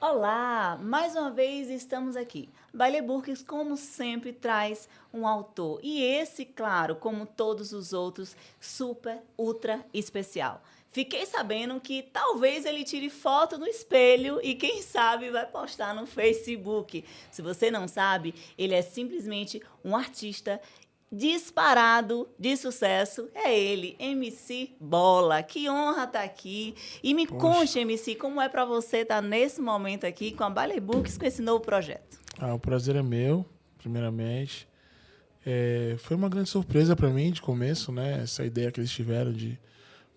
Olá, mais uma vez estamos aqui. Baile Burques, como sempre, traz um autor. E esse, claro, como todos os outros, super, ultra especial. Fiquei sabendo que talvez ele tire foto no espelho e, quem sabe, vai postar no Facebook. Se você não sabe, ele é simplesmente um artista disparado de sucesso. É ele, MC Bola. Que honra estar aqui. E me Poxa, conte, MC, como é para você estar nesse momento aqui com a Ballet Books, com esse novo projeto. o prazer é meu, primeiramente. Foi uma grande surpresa para mim de começo, né? Essa ideia que eles tiveram de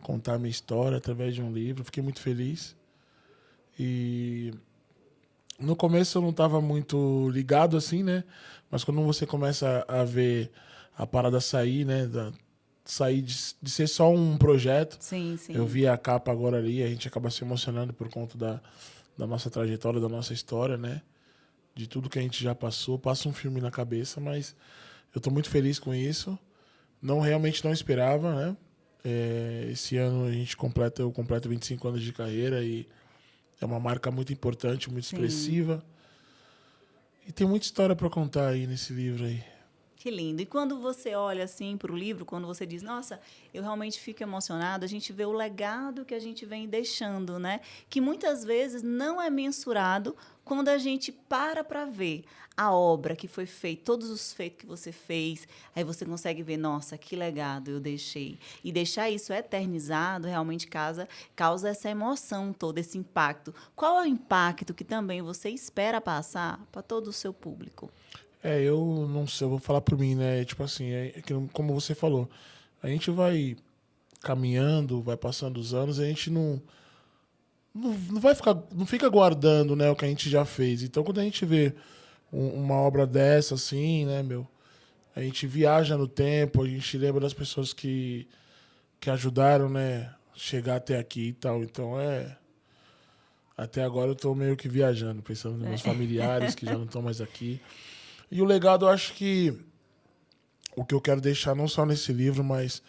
contar a minha história através de um livro. Fiquei muito feliz. E no começo eu não estava muito ligado assim, né? Mas quando você começa a ver a parada sair, né? Sair de ser só um projeto. Sim, Eu sim. vi a capa agora ali, a gente acaba se emocionando por conta da nossa trajetória, da nossa história, né? De tudo que a gente já passou. Passa um filme na cabeça, mas eu estou muito feliz com isso. Realmente não esperava, né? Esse ano eu completo 25 anos de carreira e é uma marca muito importante, muito Sim. expressiva. E tem muita história para contar aí nesse livro aí. Que lindo. E quando você olha assim para o livro, quando você diz, nossa, eu realmente fico emocionada, a gente vê o legado que a gente vem deixando, né? Que muitas vezes não é mensurado quando a gente para ver a obra que foi feita, todos os feitos que você fez, aí você consegue ver, nossa, que legado eu deixei. E deixar isso eternizado realmente causa essa emoção toda, esse impacto. Qual é o impacto que também você espera passar para todo o seu público? Eu não sei, eu vou falar por mim, né? Tipo assim, como você falou, a gente vai caminhando, vai passando os anos, e a gente não vai ficar, não fica guardando, né, o que a gente já fez. Então, quando a gente vê uma obra dessa, assim, né, meu, a gente viaja no tempo, a gente lembra das pessoas que ajudaram, né, chegar até aqui e tal. Então, até agora eu tô meio que viajando, pensando nos meus familiares que já não estão mais aqui. E o legado, eu acho que o que eu quero deixar não só nesse livro, mas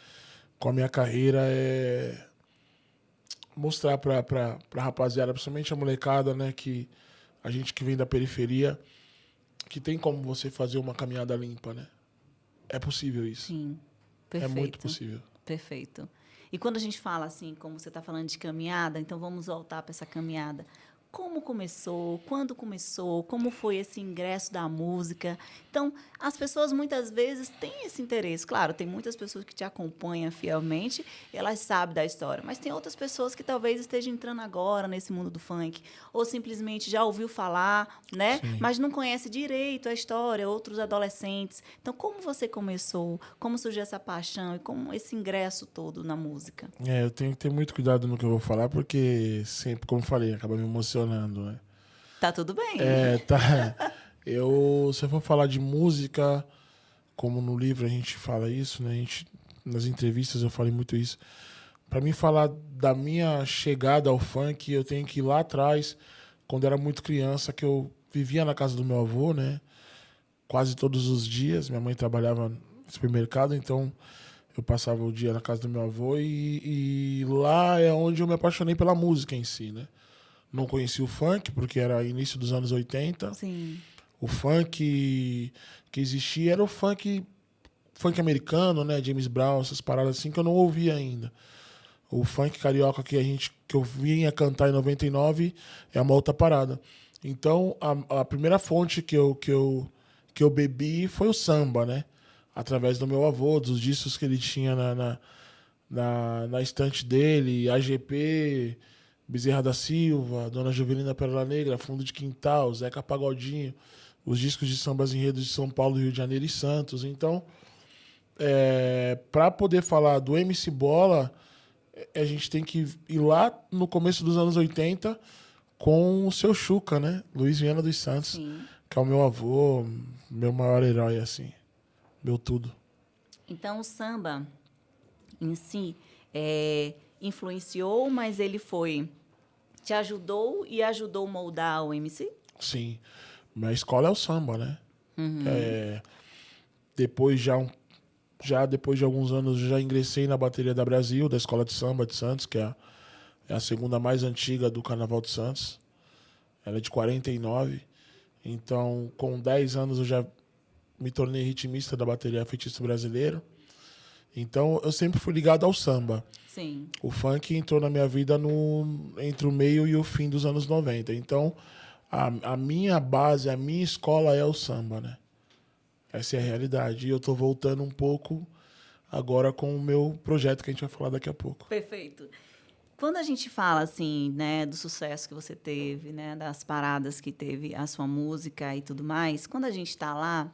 com a minha carreira é mostrar pra rapaziada, principalmente a molecada, né, que a gente que vem da periferia, que tem como você fazer uma caminhada limpa, né? É possível isso. Sim, É muito perfeito, possível. perfeito. E quando a gente fala assim, como você está falando de caminhada, então vamos voltar para essa caminhada. Como começou? Quando começou? Como foi esse ingresso da música? Então, as pessoas muitas vezes têm esse interesse. Claro, tem muitas pessoas que te acompanham fielmente, elas sabem da história, mas tem outras pessoas que talvez estejam entrando agora nesse mundo do funk, ou simplesmente já ouviu falar, né? Sim. Mas não conhece direito a história, outros adolescentes. Então, como você começou? Como surgiu essa paixão e como esse ingresso todo na música? Eu tenho que ter muito cuidado no que eu vou falar, porque sempre, como falei, acaba me emocionando, né? Tá tudo bem. Tá. Se eu for falar de música, como no livro a gente fala isso, né? Nas entrevistas eu falei muito isso. Pra mim falar da minha chegada ao funk, eu tenho que ir lá atrás, quando eu era muito criança, que eu vivia na casa do meu avô, né? Quase todos os dias. Minha mãe trabalhava no supermercado, então eu passava o dia na casa do meu avô e lá é onde eu me apaixonei pela música em si, né? Não conheci o funk, porque era início dos anos 80. Sim, O funk que existia era o funk americano, né? James Brown, essas paradas assim que eu não ouvia ainda. O funk carioca que eu vinha cantar em 99 é uma outra parada. Então, a primeira fonte que eu bebi foi o samba, né? Através do meu avô, dos discos que ele tinha na estante dele, AGP, Bezerra da Silva, Dona Juvelina Pérola Negra, Fundo de Quintal, Zeca Pagodinho, os discos de sambas enredos de São Paulo, Rio de Janeiro e Santos. Então, para poder falar do MC Bola, a gente tem que ir lá no começo dos anos 80 com o seu Xuca, né? Luiz Viana dos Santos, sim. que é o meu avô, meu maior herói, assim. Meu tudo. Então, o samba em si influenciou, mas ele te ajudou e ajudou a moldar o MC? Sim. Minha escola é o samba, né? Depois já depois de alguns anos já ingressei na bateria da Brasil, da Escola de Samba de Santos, que é a segunda mais antiga do Carnaval de Santos. ela é de 49. Então, com 10 anos, eu já me tornei ritmista da bateria Feitiço Brasileiro. Então, eu sempre fui ligado ao samba. Sim. O funk entrou na minha vida entre o meio e o fim dos anos 90. Então, a minha base, a minha escola é o samba, né? Essa é a realidade. E eu tô voltando um pouco agora com o meu projeto que a gente vai falar daqui a pouco. Perfeito. Quando a gente fala assim, né, do sucesso que você teve, né, das paradas que teve a sua música e tudo mais, quando a gente está lá,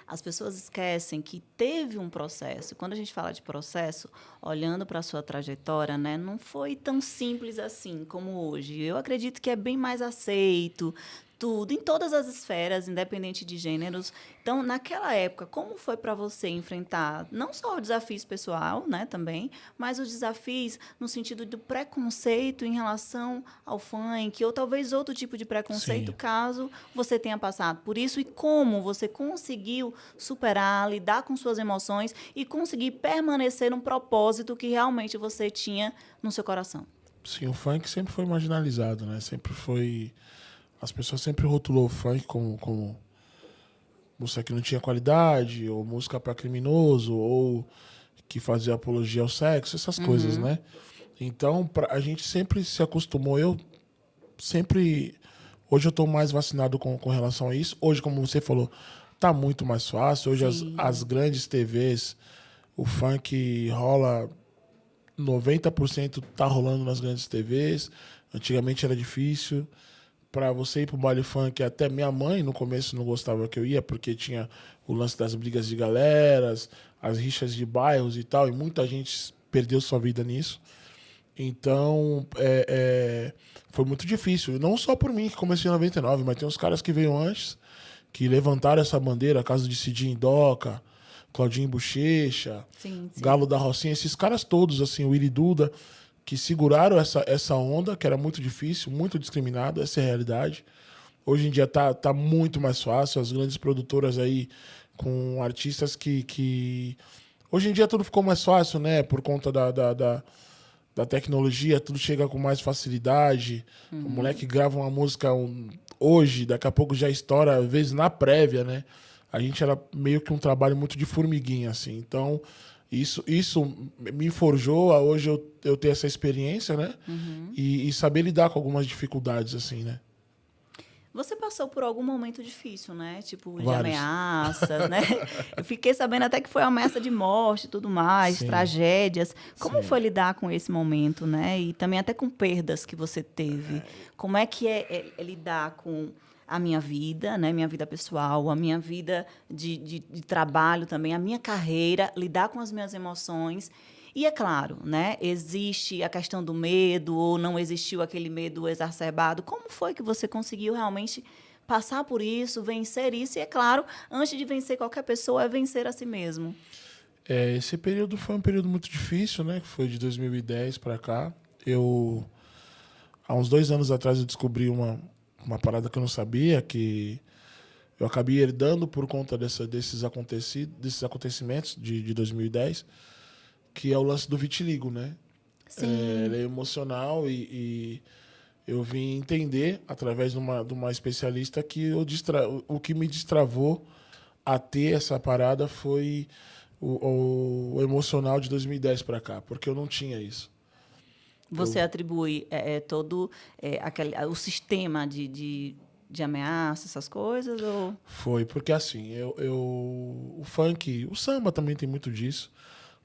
as pessoas esquecem que teve um processo. Quando a gente fala de processo, olhando para a sua trajetória, né, não foi tão simples assim como hoje. Eu acredito que é bem mais aceito, tudo, em todas as esferas, independente de gêneros. Então, naquela época, como foi para você enfrentar não só o desafios pessoal, né, também, mas os desafios no sentido do preconceito em relação ao funk, ou talvez outro tipo de preconceito, Sim. caso você tenha passado por isso, e como você conseguiu superar, lidar com suas emoções e conseguir permanecer num propósito que realmente você tinha no seu coração? Sim, o funk sempre foi marginalizado, né? Sempre foi... As pessoas sempre rotulou o funk como música que não tinha qualidade, ou música para criminoso, ou que fazia apologia ao sexo, essas coisas, né? Então, a gente sempre se acostumou. Eu sempre... Hoje eu estou mais vacinado com relação a isso. Hoje, como você falou, tá muito mais fácil. Hoje as grandes TVs, o funk rola... 90% tá rolando nas grandes TVs. Antigamente era difícil. Para você ir pro baile funk, até minha mãe no começo não gostava que eu ia, porque tinha o lance das brigas de galeras, as rixas de bairros e tal, e muita gente perdeu sua vida nisso. Então, foi muito difícil. Não só por mim, que comecei em 99, mas tem uns caras que veio antes, que levantaram essa bandeira, caso de Cidinho Doca, Claudinho Bochecha, Sim, sim. Galo da Rocinha, esses caras todos, assim, o Willy Duda, que seguraram essa onda, que era muito difícil, muito discriminado, essa é a realidade. Hoje em dia tá muito mais fácil, as grandes produtoras aí com artistas que... Hoje em dia tudo ficou mais fácil, né? Por conta da tecnologia, tudo chega com mais facilidade. O moleque grava uma música hoje, daqui a pouco já estoura, às vezes na prévia, né? A gente era meio que um trabalho muito de formiguinha, assim. Então, isso me forjou a hoje eu ter essa experiência, né? E saber lidar com algumas dificuldades, assim, né? Você passou por algum momento difícil, né? Tipo, de Vários. ameaças, né? Eu fiquei sabendo até que foi ameaça de morte e tudo mais, Sim. tragédias. Como Sim. foi lidar com esse momento, né? E também até com perdas que você teve. Como é que é lidar com a minha vida, né? Minha vida pessoal, a minha vida de trabalho também, a minha carreira, lidar com as minhas emoções. E é claro, né, existe a questão do medo, ou não existiu aquele medo exacerbado. Como foi que você conseguiu realmente passar por isso, vencer isso? E, é claro, antes de vencer qualquer pessoa, é vencer a si mesmo. Esse período foi um período muito difícil, né? Que foi de 2010 para cá. Há uns 2 anos atrás, eu descobri uma parada que eu não sabia, que eu acabei herdando por conta desses acontecimentos de 2010, que é o lance do vitiligo, né? Sim. Ele é emocional e eu vim entender, através de uma especialista, que o que me destravou a ter essa parada foi o emocional de 2010 para cá, porque eu não tinha isso. Você atribui todo o sistema de ameaça, essas coisas? Ou... Foi, porque assim, o funk, o samba também tem muito disso,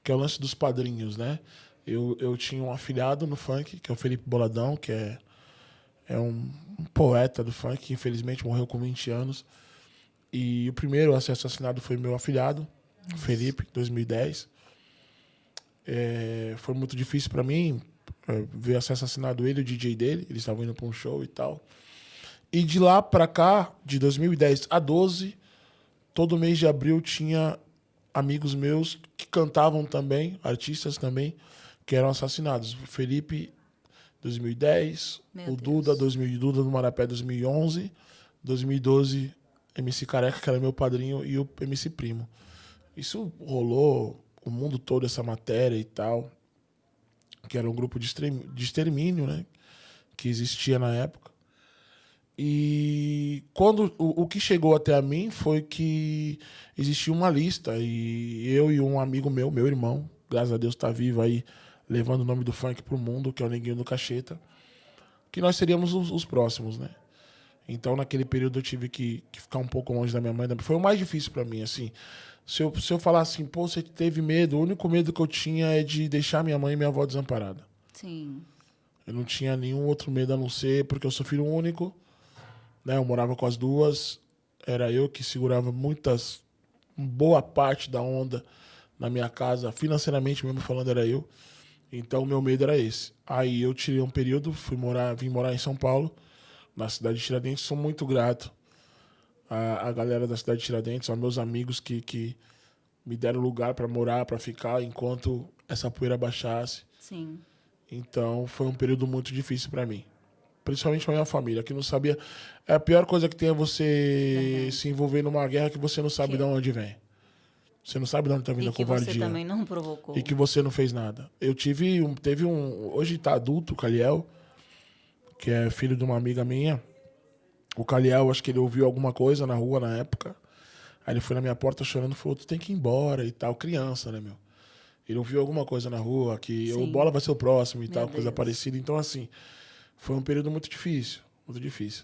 que é o lance dos padrinhos, né? Eu tinha um afilhado no funk, que é o Felipe Boladão, que é um poeta do funk, que infelizmente morreu com 20 anos. E o primeiro a ser assassinado foi meu afilhado, o Felipe, em 2010. Foi muito difícil para mim ver ser assassinado ele e o DJ dele. Eles estavam indo para um show e tal. E de lá para cá, de 2010 a 12, todo mês de abril tinha amigos meus que cantavam também, artistas também, que eram assassinados. O Felipe, 2010, Meu o Duda, Deus. 2000, Duda do Marapé, 2011, 2012, MC Careca, que era meu padrinho, e o MC Primo. Isso rolou o mundo todo, essa matéria e tal, que era um grupo de extermínio, né, que existia na época. E quando o que chegou até a mim foi que existia uma lista e eu e um amigo meu irmão, graças a Deus está vivo aí, levando o nome do funk pro mundo, que é o Neguinho do Cacheta, que nós seríamos os próximos, né? Então, naquele período, eu tive que ficar um pouco longe da minha mãe. Foi o mais difícil para mim, assim. Se eu falar assim, pô, você teve medo, o único medo que eu tinha é de deixar minha mãe e minha avó desamparada. Sim. Eu não tinha nenhum outro medo a não ser porque eu sou filho único, né? Eu morava com as duas, era eu que segurava boa parte da onda na minha casa, financeiramente mesmo falando, era eu. Então, o meu medo era esse. Aí eu tirei um período, vim morar em São Paulo, na cidade de Tiradentes. Sou muito grato à galera da cidade de Tiradentes, aos meus amigos que me deram lugar para morar, para ficar, enquanto essa poeira baixasse. Sim. Então, foi um período muito difícil para mim. Principalmente para minha família, que não sabia... É a pior coisa que tem é você se envolver numa guerra que você não sabe de onde vem. Você não sabe de onde está vindo a covardia. E que você também não provocou. E que você não fez nada. Hoje está adulto, o Caliel, que é filho de uma amiga minha. O Caliel, acho que ele ouviu alguma coisa na rua na época. Aí ele foi na minha porta chorando e falou, tu tem que ir embora e tal. Criança, né, meu? Ele ouviu alguma coisa na rua, que o Bola vai ser o próximo e tal, coisa parecida. Então, assim, foi um período muito difícil. Muito difícil.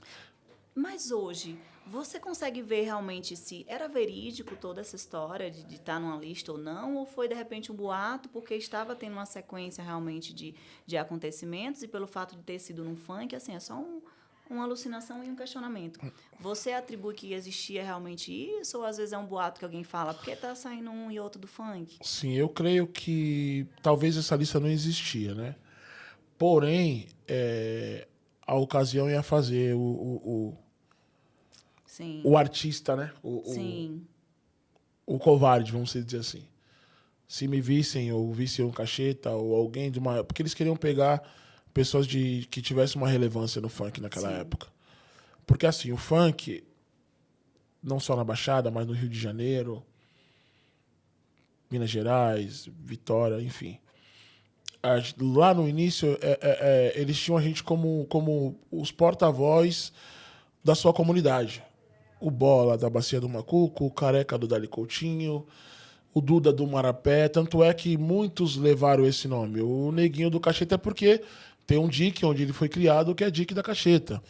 Mas hoje, você consegue ver realmente se era verídico toda essa história de estar numa lista ou não? Ou foi, de repente, um boato porque estava tendo uma sequência realmente de acontecimentos e pelo fato de ter sido num funk, assim, é só uma alucinação e um questionamento. Você atribui que existia realmente isso ou às vezes é um boato que alguém fala porque está saindo um e outro do funk? Sim, eu creio que talvez essa lista não existia, né? Porém, a ocasião ia fazer Sim. o artista, né? Sim. O covarde, vamos dizer assim. Se me vissem ou vissem um Cacheta ou alguém de uma... Porque eles queriam pegar pessoas que tivessem uma relevância no funk naquela época. Porque, assim, o funk, não só na Baixada, mas no Rio de Janeiro, Minas Gerais, Vitória, enfim. Lá no início, eles tinham a gente como os porta-voz da sua comunidade. O Bola, da Bacia do Macuco, o Careca do Dali Coutinho, o Duda do Marapé. Tanto é que muitos levaram esse nome. O Neguinho do Cacheta é porque tem um dique onde ele foi criado, que é dique da Cacheta.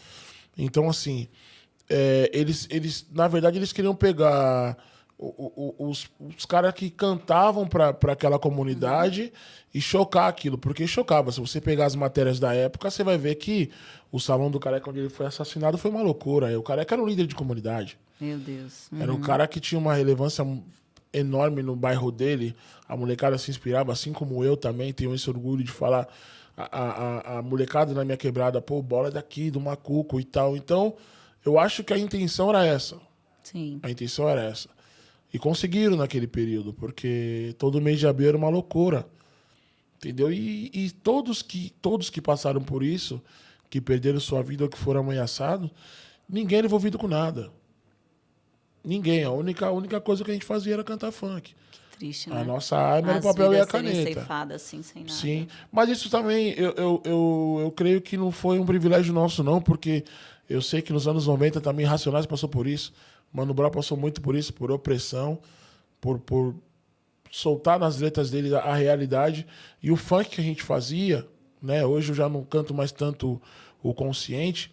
Então, assim, eles na verdade, eles queriam pegar os caras que cantavam para aquela comunidade e chocar aquilo, porque chocava. Se você pegar as matérias da época, você vai ver que o Salão do Careca, onde ele foi assassinado, foi uma loucura. O Careca era um líder de comunidade. Meu Deus. Era um cara que tinha uma relevância enorme no bairro dele. A molecada se inspirava, assim como eu também tenho esse orgulho de falar. A molecada na minha quebrada, pô, Bola é daqui, do Macuco e tal. Então, eu acho que a intenção era essa. Sim. A intenção era essa. E conseguiram naquele período, porque todo mês de abril era uma loucura. Entendeu? E todos que passaram por isso, que perderam sua vida ou que foram ameaçados, ninguém era envolvido com nada. Ninguém. A única coisa que a gente fazia era cantar funk. Que triste, né? A nossa arma era o papel e a caneta. Ceifada, assim, sem nada. Sim. Mas isso também, eu creio que não foi um privilégio nosso, não, porque eu sei que nos anos 90 também Racionais passou por isso. Mano Brown passou muito por isso, por opressão, por soltar nas letras dele a realidade. E o funk que a gente fazia, né? Hoje eu já não canto mais tanto o consciente.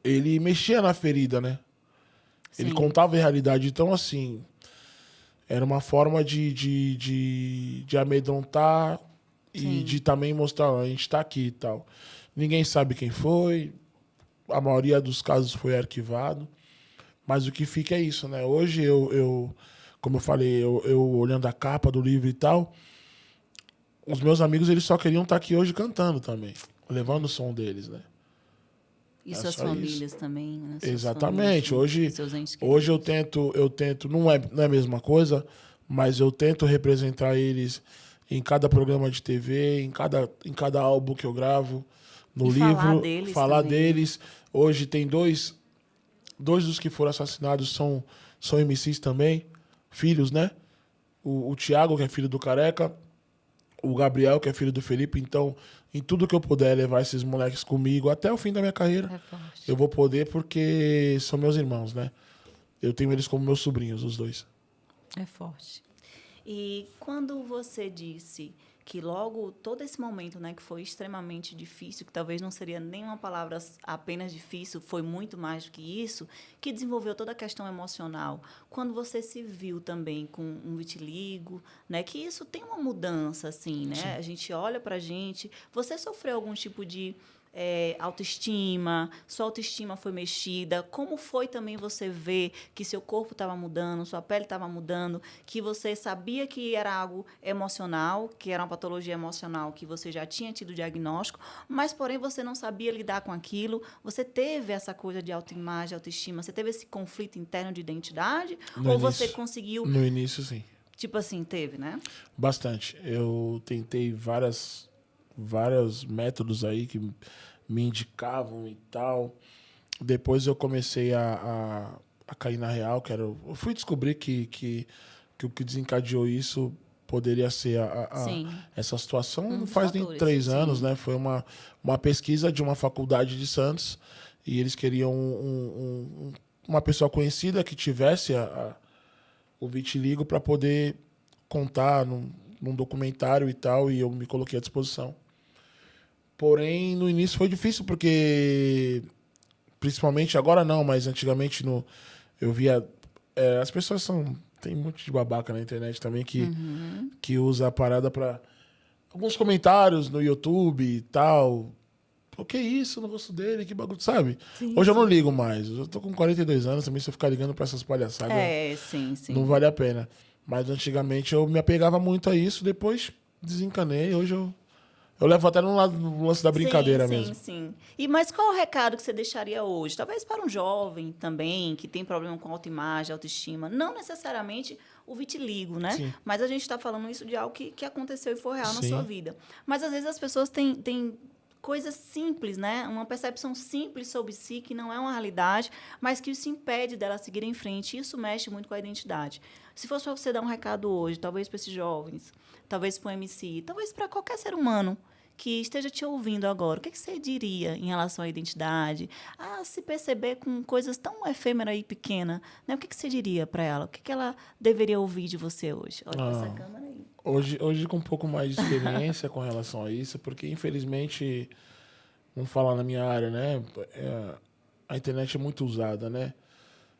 Ele mexia na ferida, né? Sim. Ele contava a realidade. Então, assim, era uma forma de amedrontar e de também mostrar, a gente tá aqui e tal. Ninguém sabe quem foi. A maioria dos casos foi arquivado. Mas o que fica é isso, né? Hoje, como eu falei, eu olhando a capa do livro e tal, os meus amigos, eles só queriam estar aqui hoje cantando também, levando o som deles, né? E suas famílias também, né? Exatamente. Famílias, hoje eu tento, não é a mesma coisa, mas eu tento representar eles em cada programa de TV, em cada álbum que eu gravo, no livro, falar deles. Hoje tem dois dos que foram assassinados são MCs também, filhos, né? O Thiago, que é filho do Careca, o Gabriel, que é filho do Felipe. Então, em tudo que eu puder levar esses moleques comigo até o fim da minha carreira. É forte. Eu vou poder porque são meus irmãos, né? Eu tenho eles como meus sobrinhos, os dois. É forte. E quando você disse que logo todo esse momento, né, que foi extremamente difícil, que talvez não seria nem uma palavra apenas difícil, foi muito mais do que isso, que desenvolveu toda a questão emocional. Quando você se viu também com um vitiligo, né, que isso tem uma mudança, assim, né? Sim. A gente olha pra gente. Você sofreu algum tipo de autoestima, sua autoestima foi mexida, como foi também você ver que seu corpo estava mudando, sua pele estava mudando, que você sabia que era algo emocional, que era uma patologia emocional, que você já tinha tido diagnóstico, mas, porém, você não sabia lidar com aquilo, você teve essa coisa de autoimagem, autoestima, você teve esse conflito interno de identidade, No ou início, você conseguiu, no início, sim. tipo assim, teve, né? Bastante. Eu tentei vários métodos aí que me indicavam e tal. Depois eu comecei a cair na real, eu fui descobrir que o que desencadeou isso poderia ser Sim. essa situação. Um Não dos faz nem fatores, 3 anos, sim. né? Foi uma pesquisa de uma faculdade de Santos e eles queriam uma pessoa conhecida que tivesse o vitiligo para poder contar num documentário e tal, e eu me coloquei à disposição. Porém, no início foi difícil, porque, principalmente, agora não, mas antigamente eu via... as pessoas tem muito de babaca na internet também que usa a parada para alguns comentários no YouTube e tal. O que é isso? Eu não gosto dele, que bagulho, sabe? Sim, Hoje eu não sim. ligo mais. Eu tô com 42 anos também, se eu ficar ligando para essas palhaçadas, Sim, não sim. vale a pena. Mas antigamente eu me apegava muito a isso, depois desencanei. Hoje eu levo até no lance da Sim, brincadeira sim, mesmo. sim. Mas qual o recado que você deixaria hoje? Talvez para um jovem também que tem problema com autoimagem, autoestima. Não necessariamente o vitiligo, né? Sim, Mas a gente está falando isso de algo que aconteceu e foi real na sua sim, vida. Mas às vezes as pessoas têm coisas simples, né? Uma percepção simples sobre si, que não é uma realidade, mas que isso impede dela seguir em frente. Isso mexe muito com a identidade. Se fosse para você dar um recado hoje, talvez para esses jovens, talvez para o MC, talvez para qualquer ser humano que esteja te ouvindo agora, o que você diria em relação à identidade? Se perceber com coisas tão efêmeras e pequenas, né? O que você diria para ela? O que ela deveria ouvir de você hoje? Olha para essa Ah, câmera aí. hoje com um pouco mais de experiência com relação a isso, porque infelizmente, vamos falar na minha área, né? A internet é muito usada, né?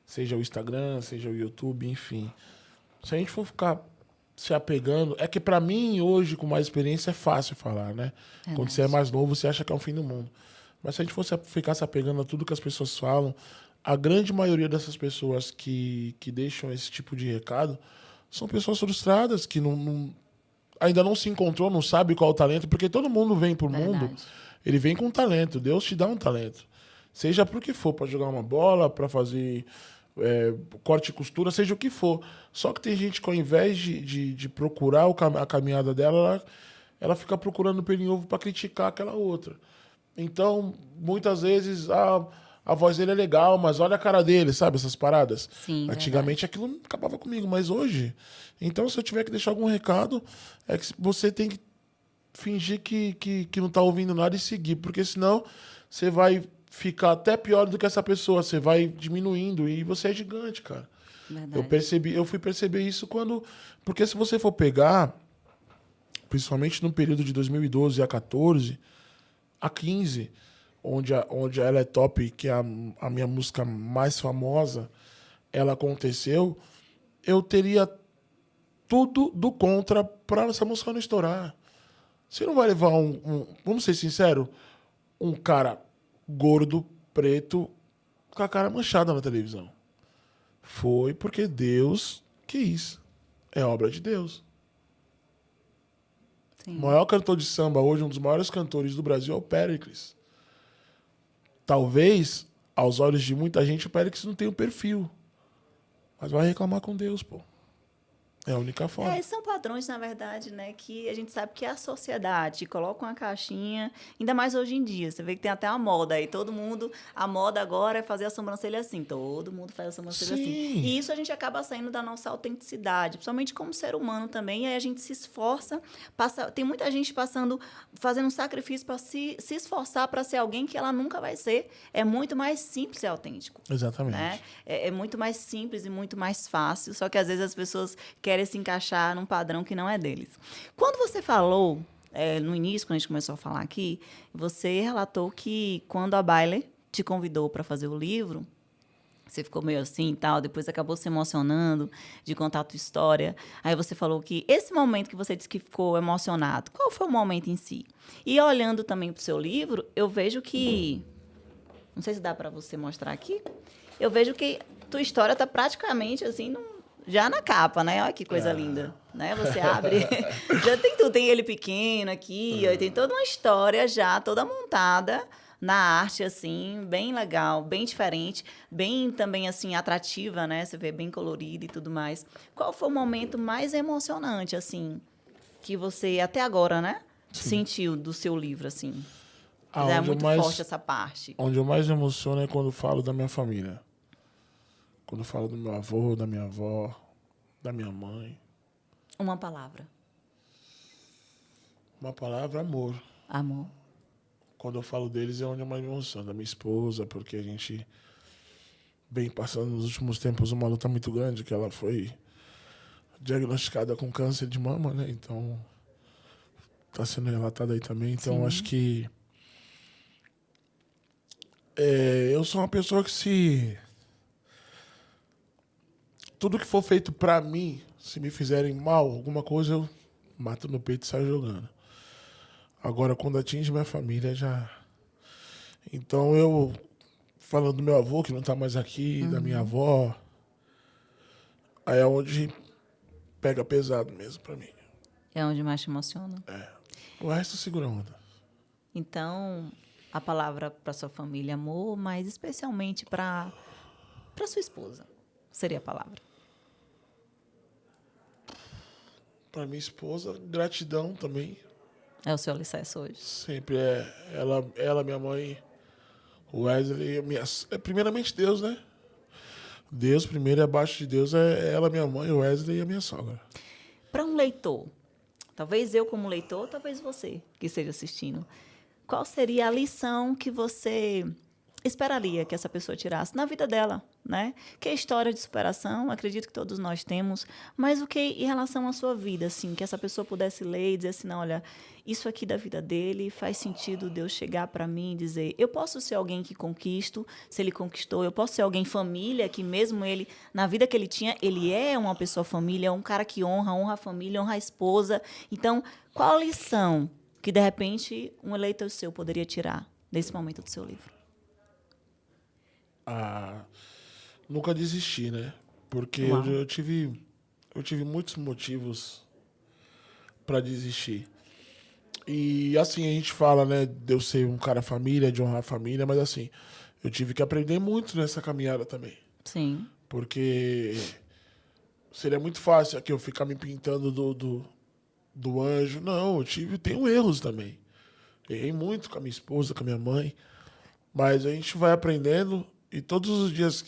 Seja o Instagram, seja o YouTube, enfim. Se a gente for ficar se apegando, é que pra mim hoje com mais experiência é fácil falar, né? Quando você é Verdade. mais novo, você acha que é o fim do mundo. Mas se a gente fosse ficar se apegando a tudo que as pessoas falam, a grande maioria dessas pessoas que deixam esse tipo de recado são pessoas frustradas que ainda não se encontrou, não sabe qual é o talento, porque todo mundo vem pro mundo, Verdade. ele vem com talento. Deus te dá um talento. Seja pro que for, para jogar uma bola, para fazer corte e costura, seja o que for. Só que tem gente que ao invés de procurar a caminhada dela, ela fica procurando pelo em ovo para criticar aquela outra. Então, muitas vezes, a voz dele é legal, mas olha a cara dele, sabe? Essas paradas. Sim, Antigamente verdade. aquilo não acabava comigo, mas hoje. Então, se eu tiver que deixar algum recado, é que você tem que fingir que não tá ouvindo nada e seguir, porque senão você vai ficar até pior do que essa pessoa, você vai diminuindo e você é gigante, cara. Verdade. Eu fui perceber isso porque se você for pegar, principalmente no período de 2012 a 14, a 15, onde ela é top, que é a minha música mais famosa, ela aconteceu, eu teria tudo do contra para essa música não estourar. Você não vai levar vamos ser sinceros, um cara gordo, preto, com a cara manchada na televisão. Foi porque Deus quis. É obra de Deus. O Sim. maior cantor de samba hoje, um dos maiores cantores do Brasil, é o Péricles. Talvez, aos olhos de muita gente, o Péricles não tem o perfil. Mas vai reclamar com Deus, pô. É a única forma. São padrões, na verdade, né, que a gente sabe que a sociedade coloca uma caixinha, ainda mais hoje em dia. Você vê que tem até uma moda aí, todo mundo, a moda agora é fazer a sobrancelha assim, todo mundo faz a sobrancelha assim. Sim. E isso a gente acaba saindo da nossa autenticidade, principalmente como ser humano também, e aí a gente se esforça, tem muita gente fazendo um sacrifício para se esforçar para ser alguém que ela nunca vai ser. É muito mais simples ser autêntico. Exatamente. Né? É muito mais simples e muito mais fácil, só que às vezes as pessoas querem se encaixar num padrão que não é deles. Quando você falou, no início, quando a gente começou a falar aqui, você relatou que quando a Bailey te convidou para fazer o livro, você ficou meio assim e tal, depois acabou se emocionando de contar a tua história. Aí você falou que esse momento que você disse que ficou emocionado, qual foi o momento em si? E olhando também para o seu livro, eu vejo que... Não sei se dá para você mostrar aqui. Eu vejo que tua história está praticamente assim, já na capa, né? Olha que coisa linda. Né? Você abre, já tem tudo. Tem ele pequeno aqui, ó, tem toda uma história já, toda montada na arte, assim, bem legal, bem diferente, bem também, assim, atrativa, né? Você vê bem colorida e tudo mais. Qual foi o momento mais emocionante, assim, que você, até agora, né? Sentiu do seu livro, assim? É muito forte essa parte. Onde eu mais me emociono é quando falo da minha família. Quando falo do meu avô, da minha avó, da minha mãe. Uma palavra. Uma palavra, amor. Amor. Quando eu falo deles é onde eu mais me emociono. Da minha esposa, porque a gente vem passando nos últimos tempos uma luta muito grande, que ela foi diagnosticada com câncer de mama, né? Então, está sendo relatado aí também. Então, acho que eu sou uma pessoa que tudo que for feito pra mim, se me fizerem mal, alguma coisa eu mato no peito e saio jogando. Agora, quando atinge minha família, já... Então, falando do meu avô, que não tá mais aqui, da minha avó, aí é onde pega pesado mesmo pra mim. É onde mais te emociona? O resto segura a onda. Então, a palavra para sua família, amor, mas especialmente para sua esposa, seria a palavra? Para minha esposa, gratidão também. É o seu alicerce hoje? Sempre é ela, minha mãe, o Wesley, primeiramente Deus, né? Deus primeiro, e abaixo de Deus é ela, minha mãe, o Wesley e a minha sogra. Para um leitor, talvez eu como leitor, talvez você que esteja assistindo, qual seria a lição que você esperaria que essa pessoa tirasse na vida dela, né? Que é história de superação, acredito que todos nós temos, mas o que em relação à sua vida, assim, que essa pessoa pudesse ler e dizer assim, não, olha, isso aqui da vida dele faz sentido Deus chegar para mim e dizer, eu posso ser alguém que conquisto, se ele conquistou, eu posso ser alguém família, que mesmo ele, na vida que ele tinha, ele é uma pessoa família, um cara que honra a família, honra a esposa. Então, qual a lição que, de repente, um eleitor seu poderia tirar nesse momento do seu livro? Nunca desisti, né? Porque eu tive muitos motivos para desistir. E assim, a gente fala, né, de eu ser um cara família, de honrar a família, mas assim, eu tive que aprender muito nessa caminhada também. Sim. Porque seria muito fácil aqui eu ficar me pintando do anjo. Não, tenho erros também. Errei muito com a minha esposa, com a minha mãe. Mas a gente vai aprendendo e todos os dias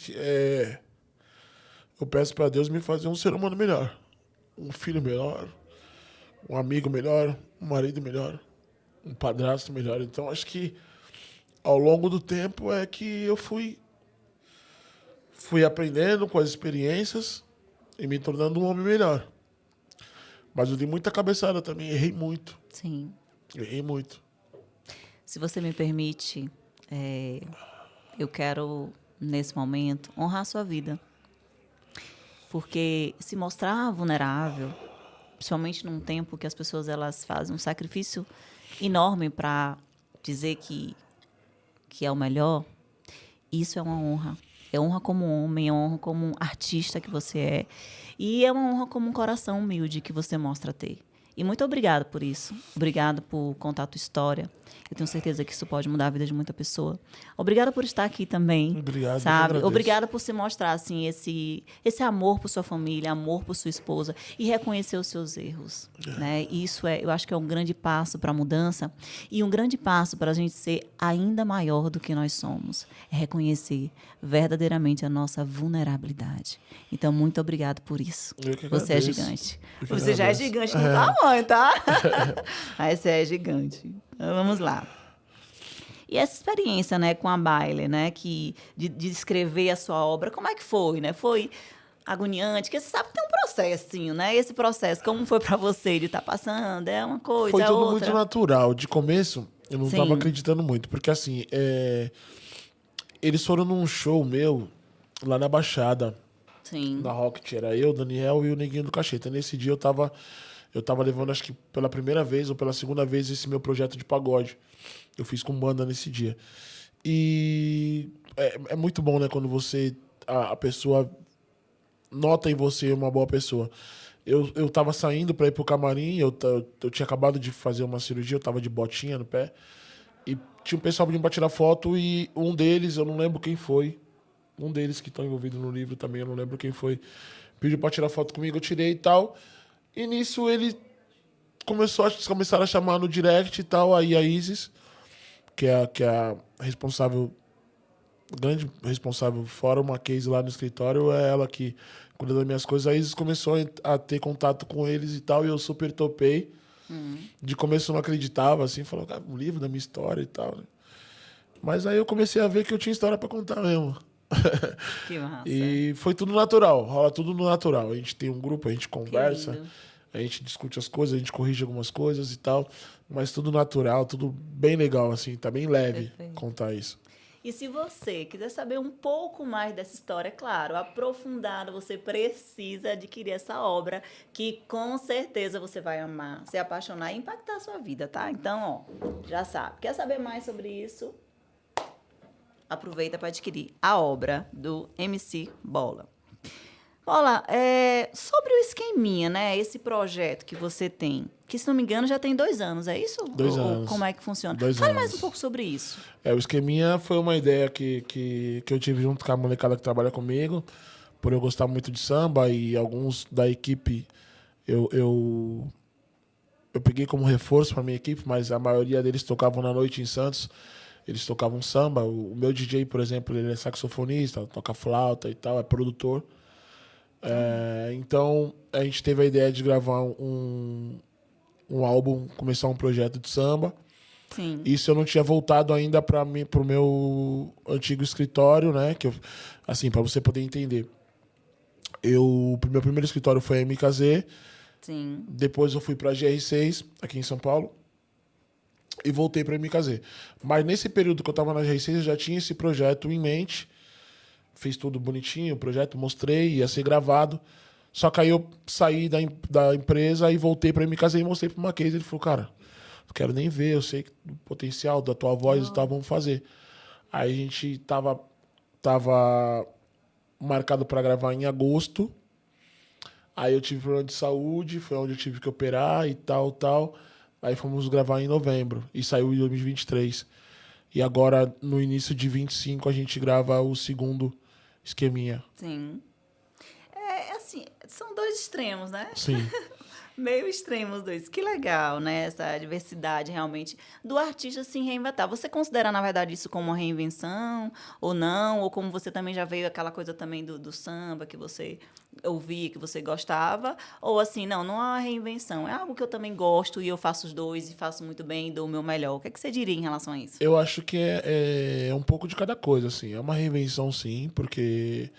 eu peço para Deus me fazer um ser humano melhor. Um filho melhor, um amigo melhor, um marido melhor, um padrasto melhor. Então, acho que ao longo do tempo é que eu fui aprendendo com as experiências e me tornando um homem melhor. Mas eu dei muita cabeçada também, errei muito. Sim. Errei muito. Se você me permite, eu quero, nesse momento, honrar a sua vida. Porque se mostrar vulnerável, principalmente num tempo que as pessoas elas fazem um sacrifício enorme para dizer que é o melhor, isso é uma honra. É honra como homem, é honra como artista que você é. E é uma honra como um coração humilde que você mostra ter. E muito obrigada por isso. Obrigada por contar a tua história. Eu tenho certeza que isso pode mudar a vida de muita pessoa. Obrigada por estar aqui também. Obrigado, eu que sabe? agradeço. Obrigada por se mostrar assim, esse amor por sua família, amor por sua esposa e reconhecer os seus erros. Né? Isso eu acho que é um grande passo para a mudança e um grande passo para a gente ser ainda maior do que nós somos. É reconhecer verdadeiramente a nossa vulnerabilidade. Então, muito obrigado por isso. Eu que Você é agradeço. gigante. Eu que Você já é agradeço. gigante no tamanho, tá? Mas você é gigante. Então, vamos lá. E essa experiência, né, com a Baile, né, de escrever a sua obra, como é que foi, né? Foi agoniante, porque você sabe que tem um processinho, né? Esse processo, como foi para você de estar passando? É uma coisa, Foi é tudo outra. muito natural. De começo, eu não Sim. tava acreditando muito, porque assim, eles foram num show meu lá na Baixada, Sim. na Rocket. Era eu, Daniel e o Neguinho do Cacheta. Nesse dia eu tava levando, acho que pela primeira vez ou pela segunda vez, esse meu projeto de pagode. Eu fiz com banda nesse dia. E é muito bom, né, quando você, a pessoa nota em você uma boa pessoa. Eu tava saindo pra ir pro camarim, eu tinha acabado de fazer uma cirurgia, eu tava de botinha no pé. E tinha um pessoal pedindo pra tirar foto e um deles, eu não lembro quem foi, um deles que estão envolvidos no livro também, eu não lembro quem foi, pediu pra tirar foto comigo, eu tirei e tal. E nisso ele começaram a chamar no direct e tal, aí a Isis, que é a responsável, grande responsável, fora uma case lá no escritório, é ela que cuida das minhas coisas. A Isis começou a ter contato com eles e tal, e eu super topei. De começo eu não acreditava, assim, falou, cara, um livro da minha história e tal, né? Mas aí eu comecei a ver que eu tinha história pra contar mesmo. Que massa. E foi tudo natural, rola tudo no natural. A gente tem um grupo, a gente conversa, lindo. a gente discute as coisas, a gente corrige algumas coisas e tal, mas tudo natural, tudo bem legal, assim, tá bem leve Perfeito. contar isso. E se você quiser saber um pouco mais dessa história, claro, aprofundada, você precisa adquirir essa obra, que com certeza você vai amar, se apaixonar e impactar a sua vida, tá? Então, ó, já sabe. Quer saber mais sobre isso? Aproveita para adquirir a obra do MC Bola. Bola, sobre o esqueminha, né? Esse projeto que você tem, que se não me engano já tem 2 anos, é isso? 2 Ou anos. como é que funciona? 2 Fale anos. mais um pouco sobre isso. O esqueminha foi uma ideia que eu tive junto com a molecada que trabalha comigo, por eu gostar muito de samba e alguns da equipe eu peguei como reforço para minha equipe, mas a maioria deles tocavam na noite em Santos. Eles tocavam samba. O meu DJ, por exemplo, ele é saxofonista, toca flauta e tal, é produtor. Então, a gente teve a ideia de gravar um álbum, começar um projeto de samba. Sim. Isso eu não tinha voltado ainda para o meu antigo escritório, né? Que assim, para você poder entender. O meu primeiro escritório foi a MKZ. Sim. Depois eu fui para a GR6, aqui em São Paulo. E voltei para a MKZ. Mas nesse período que eu estava na GR6, eu já tinha esse projeto em mente. Fiz tudo bonitinho, o projeto, mostrei, ia ser gravado. Só que aí eu saí da empresa e voltei para a MKZ e mostrei para o Mackenzie. Ele falou, cara, não quero nem ver, eu sei do potencial da tua voz e tal, vamos fazer. Aí a gente tava marcado para gravar em agosto. Aí eu tive problema de saúde, foi onde eu tive que operar e tal. Aí fomos gravar em novembro e saiu em 2023. E agora, no início de 25, a gente grava o segundo esqueminha. Sim. Assim, são 2 extremos, né? Sim. Meio extremos 2. Que legal, né? Essa diversidade realmente do artista se reinventar. Você considera, na verdade, isso como uma reinvenção ou não? Ou como você também já veio aquela coisa também do samba que você ouvia, que você gostava? Ou assim, não é uma reinvenção. É algo que eu também gosto e eu faço os 2 e faço muito bem e dou o meu melhor. O que é que você diria em relação a isso? Eu acho que é um pouco de cada coisa, assim. É uma reinvenção, sim, porque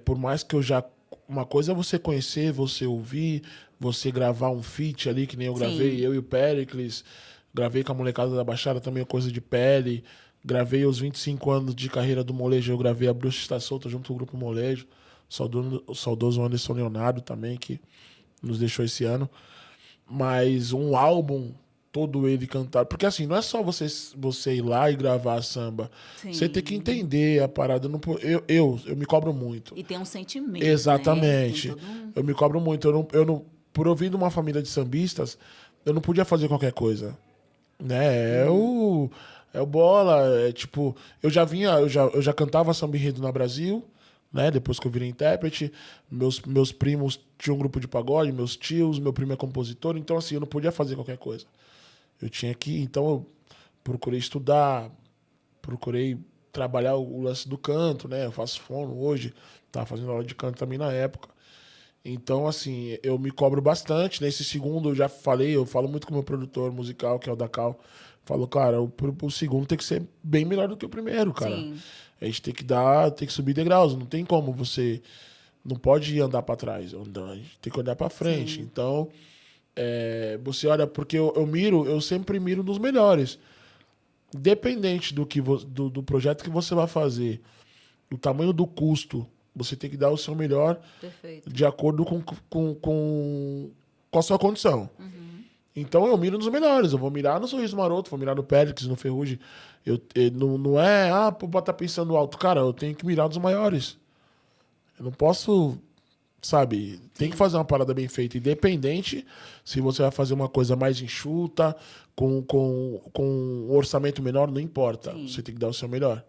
por mais que eu já... Uma coisa é você conhecer, você ouvir, você gravar um feat ali, que nem eu gravei, Sim. eu e o Pericles. Gravei com a molecada da Baixada também, coisa de pele. Gravei os 25 anos de carreira do Molejo, eu gravei A Bruxa Está Solta junto com o Grupo Molejo. O saudoso Anderson Leonardo também, que nos deixou esse ano. Mas um álbum, todo ele cantado. Porque assim, não é só você ir lá e gravar samba. Sim. Você tem que entender a parada. Eu me cobro muito. E tem um sentimento, Exatamente. né? Tem todo um... Eu me cobro muito. Eu não, por eu vir de uma família de sambistas, eu não podia fazer qualquer coisa. né? É o bola, é tipo, eu já cantava samba enredo na Brasil, né? Depois que eu virei intérprete, meus primos tinham um grupo de pagode, meus tios, meu primo é compositor, então assim, eu não podia fazer qualquer coisa. Eu tinha que, então eu procurei estudar, procurei trabalhar o lance do canto, né? Eu faço fono hoje, tava fazendo aula de canto também na época. Então, assim, eu me cobro bastante. Nesse segundo, eu já falei, eu falo muito com o meu produtor musical, que é o Dacal. Falo, cara, o segundo tem que ser bem melhor do que o primeiro, cara. Sim, A gente tem que subir degraus. Não tem como você. Não pode andar para trás. A gente tem que olhar para frente. sim, Então, você olha, porque eu sempre miro nos melhores. Independente do projeto que você vai fazer, o tamanho do custo, você tem que dar o seu melhor perfeito. de acordo com a sua condição. Então eu miro nos melhores. Eu vou mirar no Sorriso Maroto, vou mirar no Périx, no Ferrugem. Não é, pô, tá pensando alto. Cara, eu tenho que mirar nos maiores. Eu não posso, sabe? Tem que Sim, fazer uma parada bem feita, independente se você vai fazer uma coisa mais enxuta, com um orçamento menor, não importa. sim. Você tem que dar o seu melhor.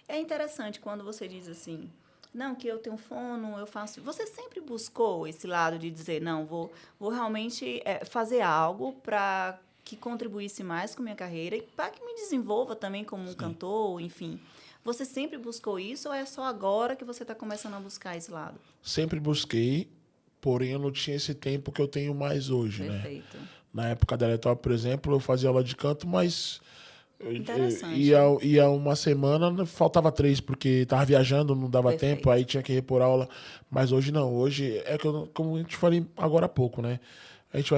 É interessante quando você diz assim, não, que eu tenho fono, eu faço. Você sempre buscou esse lado de dizer, não, vou realmente fazer algo para que contribuísse mais com a minha carreira e para que me desenvolva também como um Sim. cantor, enfim. Você sempre buscou isso ou é só agora que você está começando a buscar esse lado? Sempre busquei, porém eu não tinha esse tempo que eu tenho mais hoje, né? Perfeito. Na época da Eletop, por exemplo, eu fazia aula de canto, mas eu Interessante. ia uma semana, faltava 3, porque tava viajando, não dava tempo, Perfeito. aí tinha que repor aula. Mas hoje não, hoje é que como a gente falei agora há pouco, né? A gente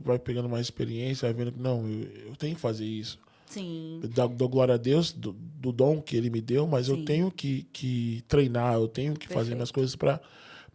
vai pegando mais experiência, vai vendo que não, eu tenho que fazer isso. Sim, Eu dou glória a Deus do dom que ele me deu, mas eu sim. tenho que treinar, eu tenho que fazer minhas Perfeito. coisas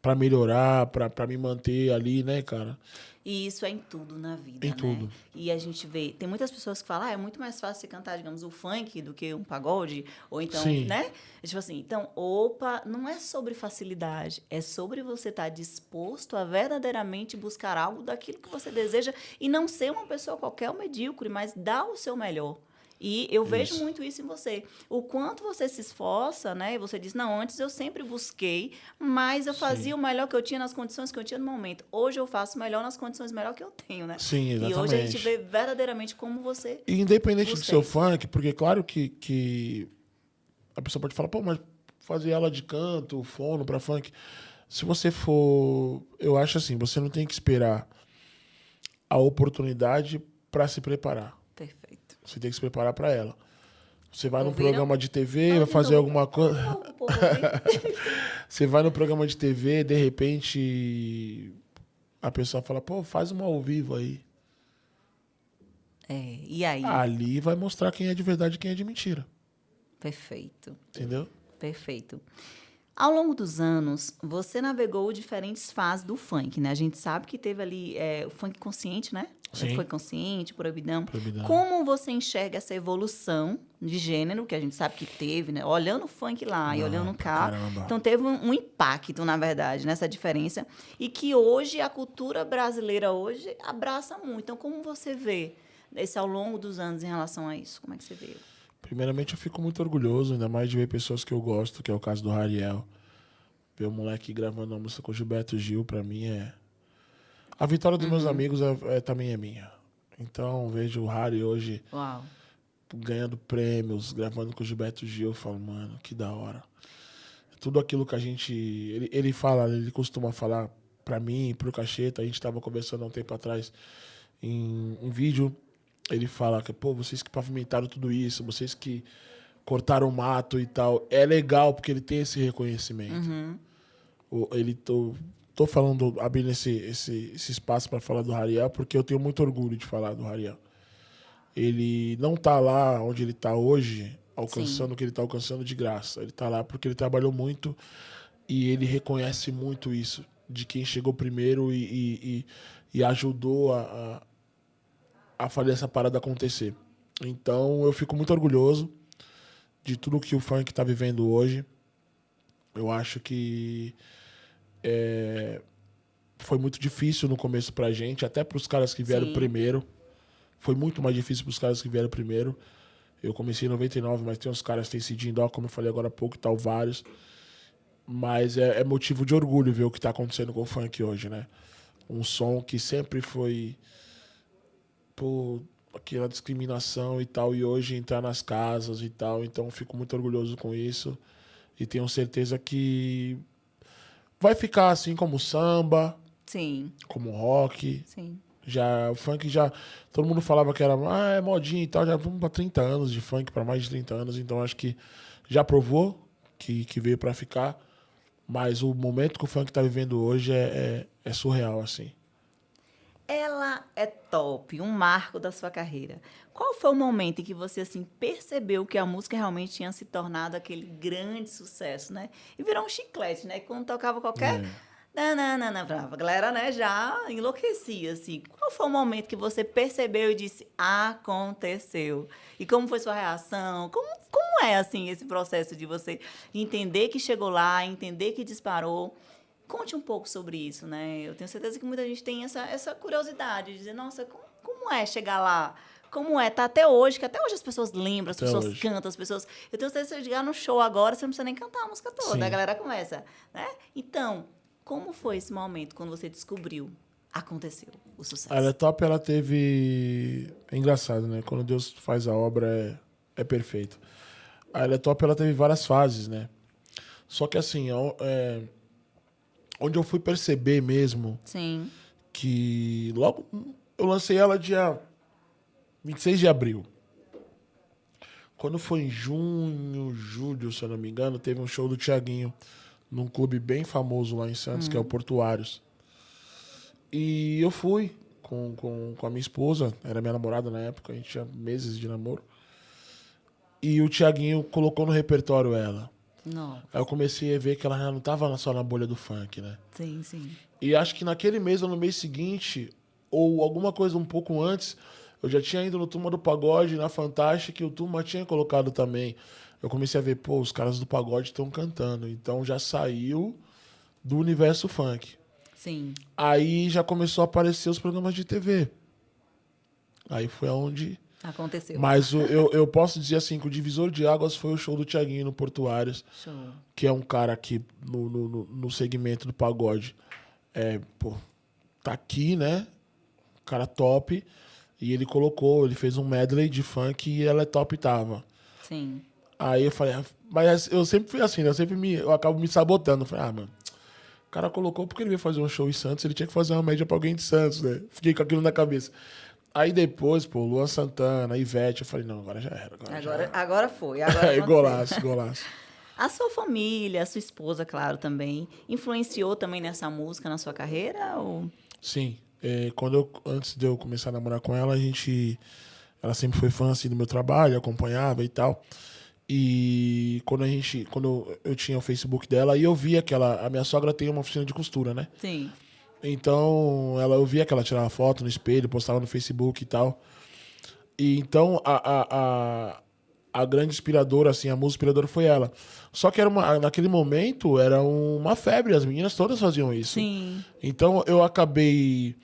para melhorar, para me manter ali, né, cara? E isso é em tudo na Em vida, né? tudo. E a gente vê, tem muitas pessoas que falam, é muito mais fácil você cantar, digamos, o funk do que um pagode, ou então, Sim, né? Tipo assim, então, opa, não é sobre facilidade, é sobre você estar disposto a verdadeiramente buscar algo daquilo que você deseja e não ser uma pessoa qualquer ou medíocre, mas dar o seu melhor. E eu vejo isso. muito isso em você. O quanto você se esforça, né? E você diz, não, antes eu sempre busquei, mas eu Sim. fazia o melhor que eu tinha nas condições que eu tinha no momento. Hoje eu faço melhor nas condições melhor que eu tenho, né? Sim, E hoje a gente exatamente. vê verdadeiramente como você E independente de busca ser isso. funk, porque claro que a pessoa pode falar, pô, mas fazer aula de canto, fono pra funk. Se você for. Eu acho assim, você não tem que esperar a oportunidade pra se preparar. Perfeito. Você tem que se preparar pra ela. Você vai num Ouviram? programa de TV, vai Fala de fazer novo. alguma Fala de coisa. novo pro povo ouvir. Você vai no programa de TV, de repente a pessoa fala, pô, faz uma ao vivo aí. É, e aí? Ali vai mostrar quem é de verdade e quem é de mentira. Perfeito. Entendeu? Perfeito. Ao longo dos anos, você navegou diferentes fases do funk, né? A gente sabe que teve ali o funk consciente, né? Sim. Foi consciente, proibidão. Proibidão. Como você enxerga essa evolução de gênero, que a gente sabe que teve, né? Olhando o funk lá e olhando Não, pra cá. caramba. Então, teve um impacto, na verdade, nessa diferença. E que hoje, a cultura brasileira hoje abraça muito. Então, como você vê esse ao longo dos anos em relação a isso? Como é que você vê? Primeiramente, eu fico muito orgulhoso, ainda mais de ver pessoas que eu gosto, que é o caso do Rariel. Ver o moleque gravando a música com o Gilberto Gil, pra mim é. A vitória dos meus amigos também é minha. Então, vejo o Harry hoje Uau. ganhando prêmios, gravando com o Gilberto Gil. Eu falo, mano, que da hora. Tudo aquilo que a gente. Ele fala, ele costuma falar pra mim, pro Cacheta. A gente tava conversando há um tempo atrás em um vídeo. Ele fala que, pô, vocês que pavimentaram tudo isso, vocês que cortaram o mato e tal. É legal porque ele tem esse reconhecimento. Tô falando, abrindo esse espaço para falar do Rariel, porque eu tenho muito orgulho de falar do Rariel. Ele não tá lá onde ele tá hoje, Sim. alcançando o que ele tá alcançando de graça. Ele tá lá porque ele trabalhou muito e ele reconhece muito isso, de quem chegou primeiro e ajudou a fazer essa parada acontecer. Então eu fico muito orgulhoso de tudo que o funk tá vivendo hoje. Eu acho que foi muito difícil no começo pra gente, até pros caras que vieram Sim. primeiro, foi muito mais difícil para os caras que vieram primeiro. Eu comecei em 99, mas tem uns caras que têm Cidinho Dó, como eu falei agora há pouco, e tal, vários. Mas é motivo de orgulho ver o que está acontecendo com o funk hoje, né? Um som que sempre foi por aquela discriminação e tal, e hoje entrar nas casas e tal. Então, fico muito orgulhoso com isso. E tenho certeza que vai ficar assim como o samba, Sim, como o rock. sim. Já, o funk já... Todo mundo falava que era é modinha e tal. Já vamos para 30 anos de funk, para mais de 30 anos. Então, acho que já provou que veio para ficar. Mas o momento que o funk tá vivendo hoje é surreal, assim. Ela é top, um marco da sua carreira. Qual foi o momento em que você assim percebeu que a música realmente tinha se tornado aquele grande sucesso, né? E virou um chiclete, né? Quando tocava qualquer nananana, a galera, né, já enlouquecia assim. Qual foi o momento que você percebeu e disse: aconteceu? E como foi sua reação? Como é assim esse processo de você entender que chegou lá, entender que disparou? Conte um pouco sobre isso, né? Eu tenho certeza que muita gente tem essa curiosidade de dizer, nossa, como é chegar lá? Como é? Tá até hoje, que até hoje as pessoas lembram, as Até pessoas hoje. cantam, as pessoas... Eu tenho certeza que se você chegar no show agora, você não precisa nem cantar a música toda, Sim. a galera começa, né? Então, como foi esse momento quando você descobriu? Aconteceu o sucesso. A Ela é Top, ela teve... É engraçado, né? Quando Deus faz a obra, é perfeito. A Ela é Top, ela teve várias fases, né? Só que assim, onde eu fui perceber mesmo Sim. que logo... Eu lancei ela dia 26 de abril. Quando foi em junho, julho, se eu não me engano, teve um show do Thiaguinho num clube bem famoso lá em Santos, que é o Portuários. E eu fui com a minha esposa, era minha namorada na época, a gente tinha meses de namoro. E o Thiaguinho colocou no repertório ela. Não. Aí eu comecei a ver que ela já não tava só na bolha do funk, né? Sim, sim. E acho que naquele mês ou no mês seguinte, ou alguma coisa um pouco antes, eu já tinha ido no Turma do Pagode, na Fantástica, e o Turma tinha colocado também. Eu comecei a ver, pô, os caras do pagode estão cantando. Então já saiu do universo funk. Sim. Aí já começou a aparecer os programas de TV. Aí foi aonde... Aconteceu. Mas eu posso dizer assim, que o divisor de águas foi o show do Thiaguinho no Portuários, Show. que é um cara que no segmento do pagode tá aqui, né? Cara top. E ele fez um medley de funk e Ela é Top tava. Sim. Aí eu falei, mas eu sempre fui assim, né? Eu acabo me sabotando. Eu falei, mano, o cara colocou porque ele veio fazer um show em Santos, ele tinha que fazer uma média pra alguém de Santos, né? Fiquei com aquilo na cabeça. Aí depois, pô, Luan Santana, Ivete, eu falei, não, agora já era. Agora foi. Agora Aí, aconteceu. golaço. A sua família, a sua esposa, claro, também, influenciou também nessa música, na sua carreira? Ou... Sim. Antes de eu começar a namorar com ela, ela sempre foi fã assim, do meu trabalho, acompanhava e tal. E quando eu tinha o Facebook dela, aí eu via que a minha sogra tem uma oficina de costura, né? Sim. Então, eu via que ela tirava foto no espelho, postava no Facebook e tal. E então, a grande inspiradora, assim, a música inspiradora foi ela. Só que naquele momento, era uma febre, as meninas todas faziam isso. Sim. Então, eu acabei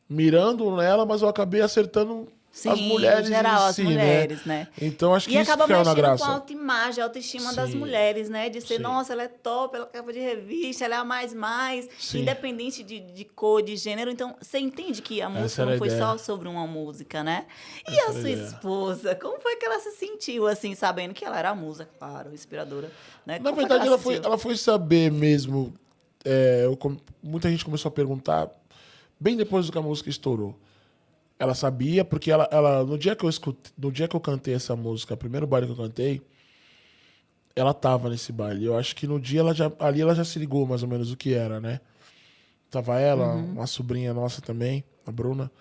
mirando nela, mas eu acabei acertando Sim, as mulheres em geral, em as si, mulheres, né? Então, acho que E isso acaba que é na mexendo com a graça. autoimagem, a autoestima das Sim. mulheres, né? De ser, Sim. nossa, ela é top, ela é capa de revista, ela é a mais, Sim. independente de cor, de gênero. Então, você entende que a música era não a foi ideia. só sobre uma música, né? E Essa a era a sua ideia. esposa, como foi que ela se sentiu, assim, sabendo que ela era a musa, claro, inspiradora, né? Na Como foi que verdade, se sentiu? ela foi saber mesmo. Muita gente começou a perguntar bem depois do que a música estourou. Ela sabia, porque no dia que eu cantei essa música, o primeiro baile que eu cantei, ela tava nesse baile. Eu acho que no dia ali ela já se ligou mais ou menos o que era, né? Tava ela, uma sobrinha nossa também, a Bruna.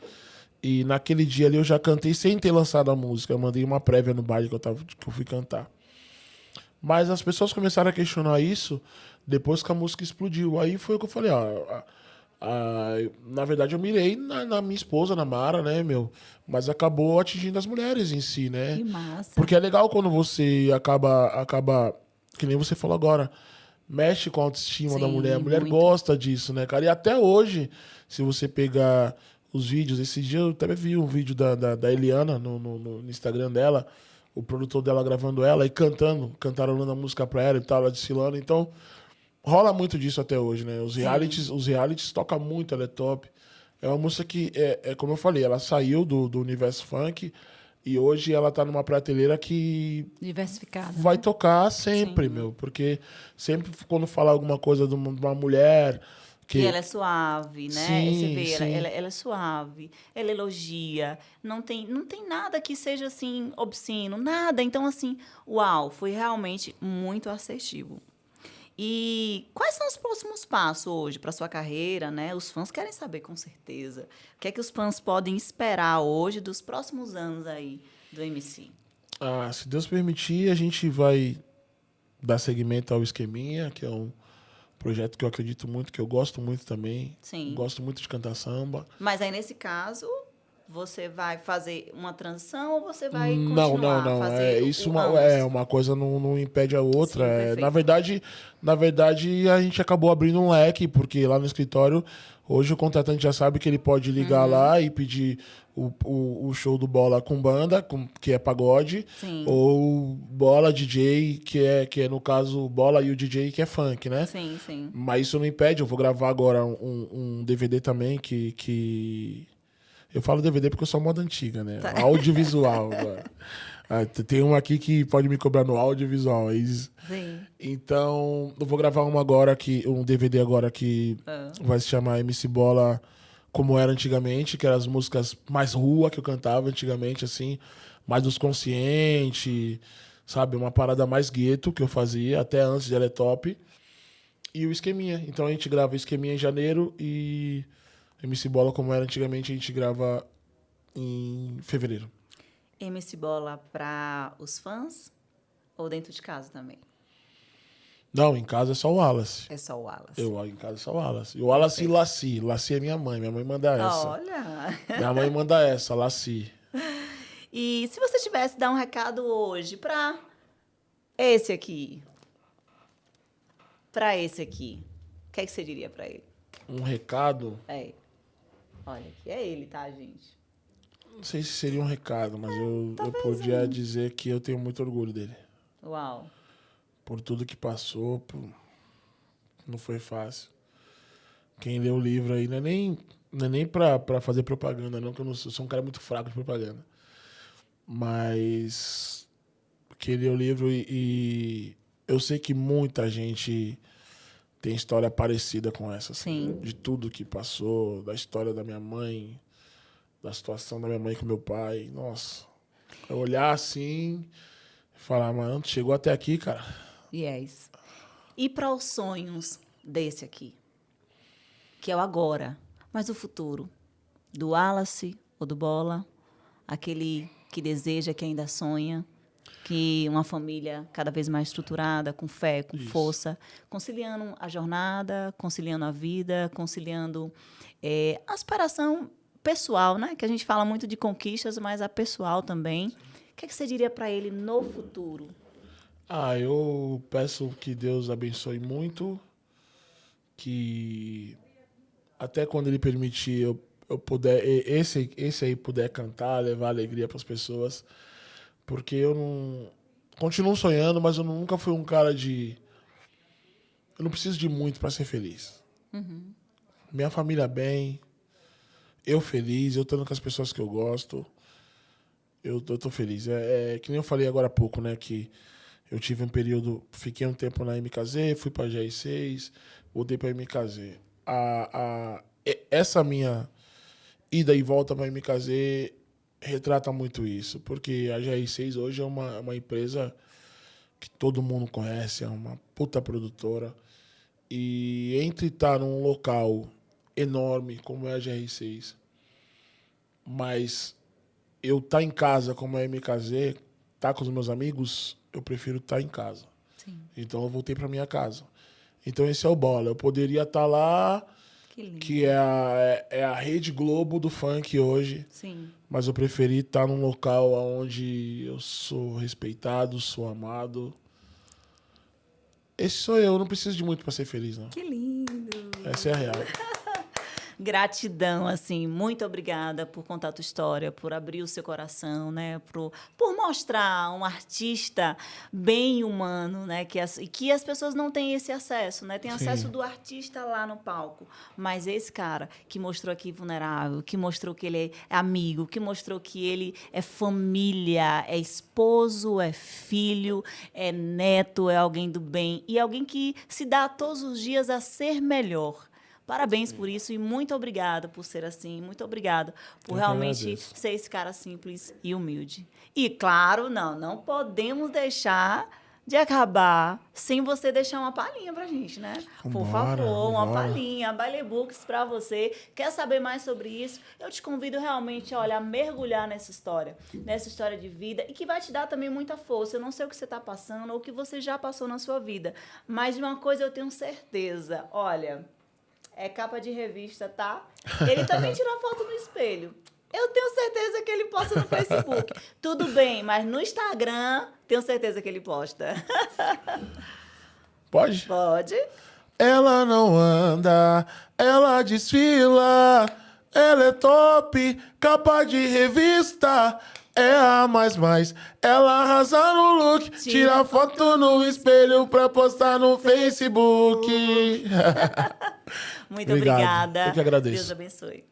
E naquele dia ali eu já cantei sem ter lançado a música. Eu mandei uma prévia no baile que eu fui cantar. Mas as pessoas começaram a questionar isso depois que a música explodiu. Aí foi o que eu falei, na verdade eu mirei na minha esposa, na Mara, né, meu? Mas acabou atingindo as mulheres em si, né? Que massa. Porque é legal quando você acaba, que nem você falou agora, mexe com a autoestima da Sim, mulher. A mulher muito. gosta disso, né, cara? E até hoje, se você pegar os vídeos. Esse dia eu até vi um vídeo da Eliana no Instagram dela, o produtor dela gravando ela e cantarolando a música pra ela e tal, ela desfilando. Então, rola muito disso até hoje, né? Os realities tocam muito, ela é top. É uma música que, como eu falei, ela saiu do universo funk e hoje ela tá numa prateleira que Diversificada. vai né? tocar sempre, Sim. meu. Porque sempre quando falar alguma coisa de uma mulher que... E ela é suave, né? Sim, Você vê, sim. ela é suave, ela elogia, não tem nada que seja assim obsceno, nada. Então, assim, uau, foi realmente muito assertivo. E quais são os próximos passos hoje para sua carreira, né? Os fãs querem saber com certeza. O que é que os fãs podem esperar hoje dos próximos anos aí do MC? Ah, se Deus permitir, a gente vai dar seguimento ao Esqueminha, que é um projeto que eu acredito muito, que eu gosto muito também. Sim. Gosto muito de cantar samba. Mas aí, nesse caso, você vai fazer uma transição ou você vai Não, continuar a não. fazer Isso ambos? uma coisa não impede a outra. Sim, perfeito. Na verdade, a gente acabou abrindo um leque, porque lá no escritório, hoje o contratante já sabe que ele pode ligar lá e pedir o show do Bola com banda, que é pagode, Sim. ou Bola DJ, que é no caso Bola e o DJ, que é funk, né? Sim, sim. Mas isso não impede, eu vou gravar agora um DVD também que... Eu falo DVD porque eu sou moda antiga, né? Tá. Audiovisual agora. Tem um aqui que pode me cobrar no audiovisual. Sim. Então, eu vou gravar um DVD agora que vai se chamar MC Bola Como Era Antigamente, que eram as músicas mais rua que eu cantava antigamente, assim, mais dos conscientes, sabe? Uma parada mais gueto que eu fazia, até antes de Ela é Top. E o Esqueminha. Então a gente grava o Esqueminha em janeiro e MC Bola Como Era Antigamente a gente grava em fevereiro. MC Bola para os fãs ou dentro de casa também? Não, em casa é só o Wallace. É só o Wallace. Em casa é só o Wallace. E o Wallace e Laci. Laci é minha mãe. Minha mãe manda essa. Olha! Minha mãe manda essa, Laci. E se você tivesse que dar um recado hoje para esse aqui, o que é que você diria para ele? Um recado. Olha, que é ele, tá, gente? Não sei se seria um recado, mas eu podia dizer que eu tenho muito orgulho dele. Uau. Por tudo que passou, não foi fácil. Quem lê o livro aí não é nem pra fazer propaganda, não, que eu não sou um cara muito fraco de propaganda. Mas quem lê o livro e eu sei que muita gente tem história parecida com essa. Assim, Sim. de tudo que passou, da história da minha mãe, da situação da minha mãe com meu pai. Nossa, eu olhar assim e falar, mano, tu chegou até aqui, cara. Yes. E para os sonhos desse aqui? Que é o agora, mas o futuro. Do Wallace ou do Bola? Aquele que deseja, que ainda sonha. Que uma família cada vez mais estruturada, com fé, com força. Conciliando a jornada, conciliando a vida, conciliando a aspiração pessoal, né? Que a gente fala muito de conquistas, mas a pessoal também. O que você diria para ele no futuro? Eu peço que Deus abençoe muito, que até quando Ele permitir eu puder, esse aí puder cantar, levar alegria para as pessoas, porque eu não continuo sonhando, mas eu nunca fui um cara eu não preciso de muito para ser feliz. Minha família bem, eu feliz, eu estando com as pessoas que eu gosto, eu tô feliz. Que nem eu falei agora há pouco, né, que eu tive um período, fiquei um tempo na MKZ, fui para a GR6, voltei para a MKZ. Essa minha ida e volta para a MKZ retrata muito isso, porque a GR6 hoje é uma empresa que todo mundo conhece, é uma puta produtora. E entre estar num local enorme como é a GR6, mas eu estar em casa como é a MKZ, estar com os meus amigos, eu prefiro estar em casa. Sim. Então eu voltei para minha casa. Então esse é o Bola. Eu poderia estar lá, que é a Rede Globo do funk hoje. Sim. Mas eu preferi estar num local onde eu sou respeitado, sou amado. Esse sou eu, não preciso de muito para ser feliz, não. Que lindo! Essa é a real. Gratidão, assim, muito obrigada por contar a tua história, por abrir o seu coração, né? Por mostrar um artista bem humano, né? Que as pessoas não têm esse acesso, né? Tem acesso do artista lá no palco. Mas esse cara que mostrou aqui vulnerável, que mostrou que ele é amigo, que mostrou que ele é família, é esposo, é filho, é neto, é alguém do bem e alguém que se dá todos os dias a ser melhor. Parabéns por isso e muito obrigada por ser assim. Muito obrigada por realmente ser esse cara simples e humilde. E, claro, não podemos deixar de acabar sem você deixar uma palhinha pra gente, né? Por favor, uma palhinha, Baile Books pra você. Quer saber mais sobre isso? Eu te convido realmente, olha, a mergulhar nessa história de vida e que vai te dar também muita força. Eu não sei o que você está passando ou o que você já passou na sua vida, mas de uma coisa eu tenho certeza, olha, é capa de revista, tá? Ele também tira foto no espelho. Eu tenho certeza que ele posta no Facebook. Tudo bem, mas no Instagram, tenho certeza que ele posta. Pode? Pode. Ela não anda, ela desfila, ela é top, capa de revista, é a mais. Ela arrasa no look, tira foto no espelho pra postar no Facebook. Muito obrigada. Eu que agradeço. Deus abençoe.